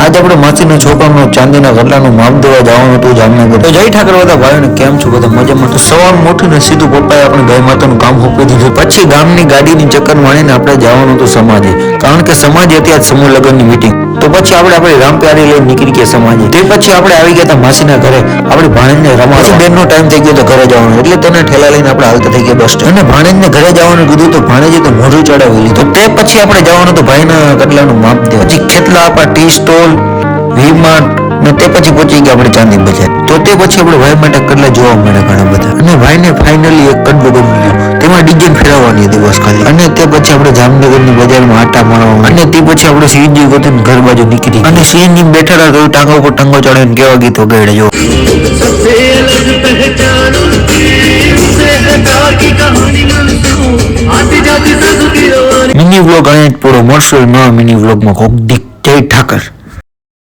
આજ આપણે માસીના છોકરાનો ચાંદીના ગરલાનું માપ દેવા જવાનું હતું જામનગર. તો જય ઠાકર બધા ભાઈઓને, કેમ છો બધા મજામાં? તો સવારમાં ઉઠીને સીધું પપ્પાએ આપણે ગાય માતાનું કામ સોંપી દીધું. પછી ગામની ગાડીની ચક્કર માણીને આપણે જવાનું હતું સમાજે, કારણ કે સમાજે અત્યારે સમૂહ લગ્નની મીટિંગ. તો પછી આપણે રામપ્યારી લઈને નીકળી ગયા સમાજે. તે પછી આપણે આવી ગયા હતા માસીના ઘરે. આપણી ભાણેજને રમાડવા બેનનો ટાઈમ થઈ ગયો તો ઘરે જવાનો, એટલે તેને ઠેલા લઈને આપણે હાલતા થઈ ગયા બસ સ્ટેન્ડ. અને ભાણેજને ઘરે જવાનું કીધું તો ભાણેજે તો મોઢું ચડાવી લીધું. તે પછી આપણે જવાનું હતું ભાઈના કટલાનું માપ દેવા. પછી ખેતલા આપણા ટી સ્ટોલ, વીમાન ને તે પછી પહોંચી ગયા આપણે ચાંદી બજાર. તો તે પછી આપણે ભાઈ માટે કટલા જોવા મળે ઘણા બધા. અને ભાઈને ફાઇનલી એક કટલું ગમ્યું, તેમાં ડિઝાઇન ફેરવવાની હતી બસ ખાલી. અને તે પછી આપણે જામનગરની બજારમાં આટા મારવા, અને તે પછી આપણે સીએનજી ગોતીને ઘર બાજુ નીકળી. અને સીએનજી બેઠેલા તો ટાંગા ઉપર ટાંગો ચડાવીને કેવા ગીત વગાડે જો. મિની વ્લોગ અહીંયા જ પૂરો. મળશું નવા મિની વ્લોગમાં. કોક દીક. જય ઠાકર.